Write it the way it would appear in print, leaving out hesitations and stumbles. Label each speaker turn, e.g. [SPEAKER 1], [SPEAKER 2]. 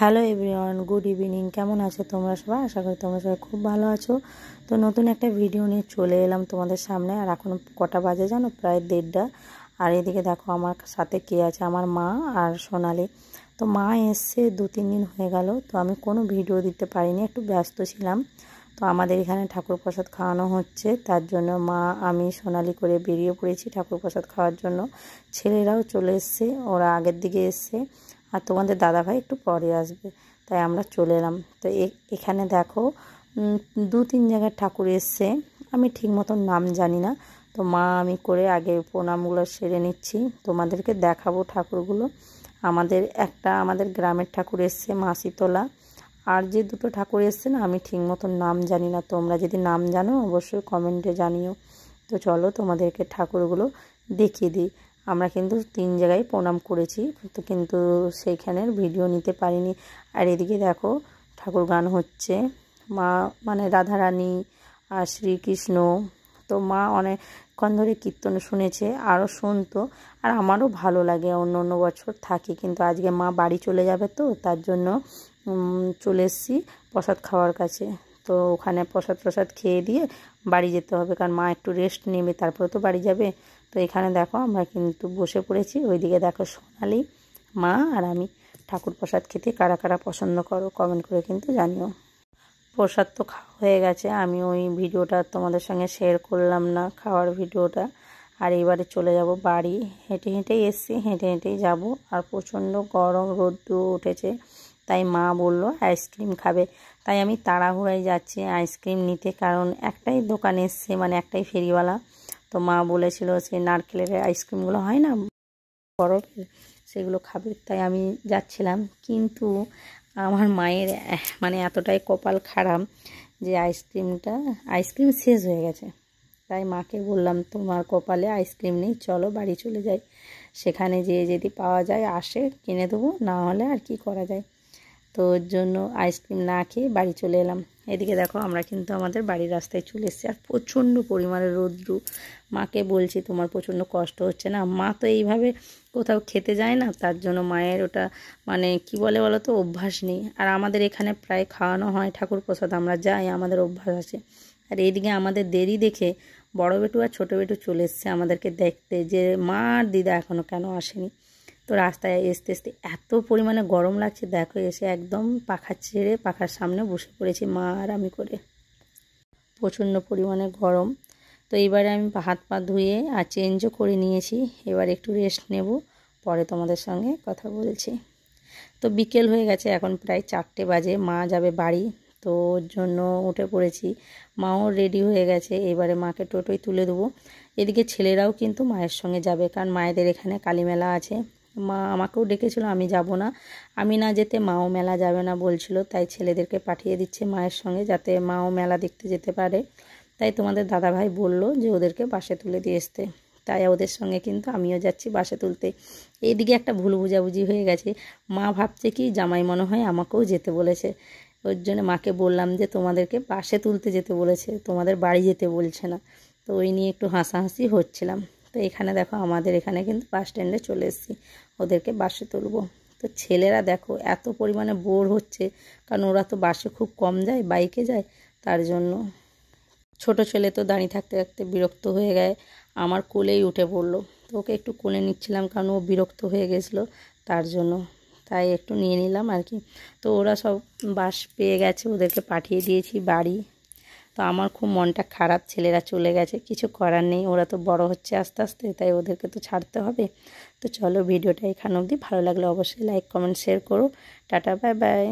[SPEAKER 1] Hello everyone, good evening. কেমন আছো তোমরা সবাই? আশা করি তোমরা সবাই খুব ভালো আছো। তো নতুন একটা ভিডিও নিয়ে চলে এলাম তোমাদের সামনে। আর এখন কটা বাজে জানো? প্রায় 1:30। আর এদিকে দেখো আমার সাথে কে আছে, আমার মা আর সোনালি। তো মা এসছে 2-3 দিন হয়ে গেল, তো আমি কোনো ভিডিও দিতে পারিনি, একটু ব্যস্ত ছিলাম। তো আমাদের এখানে ঠাকুর প্রসাদ খাওয়ানো হচ্ছে, তার জন্য মা আমি সোনালি করে বেরিয়ে পড়েছি ঠাকুর প্রসাদ খাওয়ার জন্য। ছেলেরাও চলে এসছে, ওরা আগের দিকে এসছে, আর তোমাদের দাদাভাই একটু পরে আসবে, তাই আমরা চলে এলাম। তো এখানে দেখো 2-3 জায়গার ঠাকুর এসছে, আমি ঠিক মতন নাম জানি না। তো মা আমি করে আগে প্রণামগুলো সেরে নিচ্ছি, তোমাদেরকে দেখাবো ঠাকুরগুলো। আমাদের গ্রামের ঠাকুর এসছে মাসিতলা, আর যে দুটো ঠাকুর এসছে না আমি ঠিক মতন নাম জানি না, তোমরা যদি নাম জানো অবশ্যই কমেন্টে জানিও। তো চলো তোমাদেরকে ঠাকুরগুলো দেখিয়ে দিই। আমরা কিন্তু 3 জায়গায় প্রণাম করেছি, তো কিন্তু সেইখানের ভিডিও নিতে পারিনি। আর এদিকে দেখো ঠাকুর গান হচ্ছে, মা মানে রাধারানী আর শ্রীকৃষ্ণ। তো মা অনেকক্ষণ ধরে কীর্তন শুনেছে, আরও শুনতো, আর আমারও ভালো লাগে। অন্য অন্য বছর থাকি, কিন্তু আজকে মা বাড়ি চলে যাবে, তো তার জন্য চলে এসেছি প্রসাদ খাওয়ার কাছে। তো ওখানে প্রসাদ খেয়ে দিয়ে বাড়ি যেতে হবে, কারণ মা একটু রেস্ট নেবে, তারপরে তো বাড়ি যাবে। তো এখানে দেখো আমরা কিন্তু বসে পড়েছি, ওইদিকে দেখো সোনালি, মা আর আমি। ঠাকুর প্রসাদ খেতে কারা কারা পছন্দ করো কমেন্ট করে কিন্তু জানিও। প্রসাদ তো খাওয়া হয়ে গেছে, আমি ওই ভিডিওটা তোমাদের সঙ্গে শেয়ার করলাম না, খাওয়ার ভিডিওটা। আর এবারে চলে যাব বাড়ি। হেঁটে হেঁটেই এসছি, হেঁটে হেঁটেই যাব। আর প্রচণ্ড গরম, রোদ্দু উঠেছে, তাই মা বলল আইসক্রিম খাবে, তাই আমি তাড়াহুড়ায় যাচ্ছি আইসক্রিম নিতে, কারণ একটাই দোকান এসছে, মানে একটাই ফেরিওয়ালা। তো মা বলেছিল সে নারকেলের আইসক্রিমগুলো হয় না বরফের, সেগুলো খাবে, তাই আমি যাচ্ছিলাম। কিন্তু আমার মায়ের মানে এতটাই কপাল খারাপ যে আইসক্রিম শেষ হয়ে গেছে। তাই মাকে বললাম তোমার কপালে আইসক্রিম নেই, চলো বাড়ি চলে যাই, সেখানে যেয়ে যদি পাওয়া যায় আসে কিনে দেবো, না হলে আর কি করা যায়। তো ওর জন্য আইসক্রিম না খেয়ে বাড়ি চলে এলাম। এদিকে দেখো আমরা কিন্তু আমাদের বাড়ির রাস্তায় চলে এসেছি, আর প্রচণ্ড পরিমাণে রৌদ্র। মাকে বলছি তোমার প্রচণ্ড কষ্ট হচ্ছে না? মা তো এইভাবে কোথাও খেতে যায় না, তার জন্য মায়ের ওটা মানে কি বলে বলো তো, অভ্যাস নেই। আর আমাদের এখানে প্রায় খাওয়ানো হয় ঠাকুর প্রসাদ, আমরা যাই, আমাদের অভ্যাস আছে। আর এইদিকে আমাদের দেরি দেখে বড় বেটু আর ছোটো বেটু চলে এসছে আমাদেরকে দেখতে, যে মা আর দিদা এখনও কেন আসেনি। তো রাস্তায় আসতে আসতে এত পরিমাণে গরম লাগছে, দেখো এসে একদম পাখা ছেড়ে পাখার সামনে বসে পড়েছি মা আর আমি করে, প্রচণ্ড পরিমাণে গরম। তো এবারে আমি হাত পা ধুয়ে আর চেঞ্জও করে নিয়েছি, এবার একটু রেস্ট নেব, পরে তোমাদের সঙ্গে কথা বলছি। তো বিকেল হয়ে গেছে, এখন প্রায় 4টে বাজে, মা যাবে বাড়ি, তো ওর জন্য উঠে পড়েছি। মাও রেডি হয়ে গেছে, এবারে মাকে টোটোয় তুলে দেবো। এদিকে ছেলেরাও কিন্তু মায়ের সঙ্গে যাবে, কারণ মায়েদের এখানে কালী মেলা আছে। মা আমাকেও ডেকেছিল, আমি যাব না, আমি না যেতে মাও মেলা যাবে না বলছিল, তাই ছেলেদেরকে পাঠিয়ে দিচ্ছে মায়ের সঙ্গে, যাতে মাও মেলা দেখতে যেতে পারে। তাই তোমাদের দাদাভাই বলল যে ওদেরকে বাসে তুলে দিয়ে আসতে, তাই ওদের সঙ্গে কিন্তু আমিও যাচ্ছি বাসে তুলতে। এইদিকে একটা ভুল বোঝাবুঝি হয়ে গেছে, মা ভাবছে কি জামাই মনে হয় আমাকেও যেতে বলেছে, ওর জন্য মাকে বললাম যে তোমাদেরকে বাসে তুলতে যেতে বলেছে, তোমাদের বাড়ি যেতে বলছে না। তো ওই নিয়ে একটু হাসাহাসি হচ্ছিলাম। তো এখানে দেখো আমাদের এখানে কিন্তু বাস স্ট্যান্ডে চলে এসেছি, ওদেরকে বাসে তুলবো। তো ছেলেরা দেখো এত পরিমাণে বোর হচ্ছে, কারণ ওরা তো বাসে খুব কম যায়, বাইকে যায়, তার জন্য। ছোট ছেলে তো দাঁড়িয়ে থাকতে থাকতে বিরক্ত হয়ে গেছে, আমার কোলেই উঠে পড়লো। তো ওকে একটু কোলে নিচ্ছিলাম, কারণ ও বিরক্ত হয়ে গেছিলো, তার জন্য, তাই একটু নিয়ে নিলাম আর কি। তো ওরা সব বাস পেয়ে গেছে, ওদেরকে পাঠিয়ে দিয়েছি বাড়ি। তো আমার খুব মনটা খারাপ, ছেলেরা চলে গেছে, কিছু করার নেই, ওরা তো বড় হচ্ছে আস্তে আস্তে, তাই ওদেরকে তো ছাড়তে হবে। তো চলো ভিডিওটা এখানে অবধি, ভালো লাগলে অবশ্যই লাইক কমেন্ট শেয়ার করো। Tata, bye bye.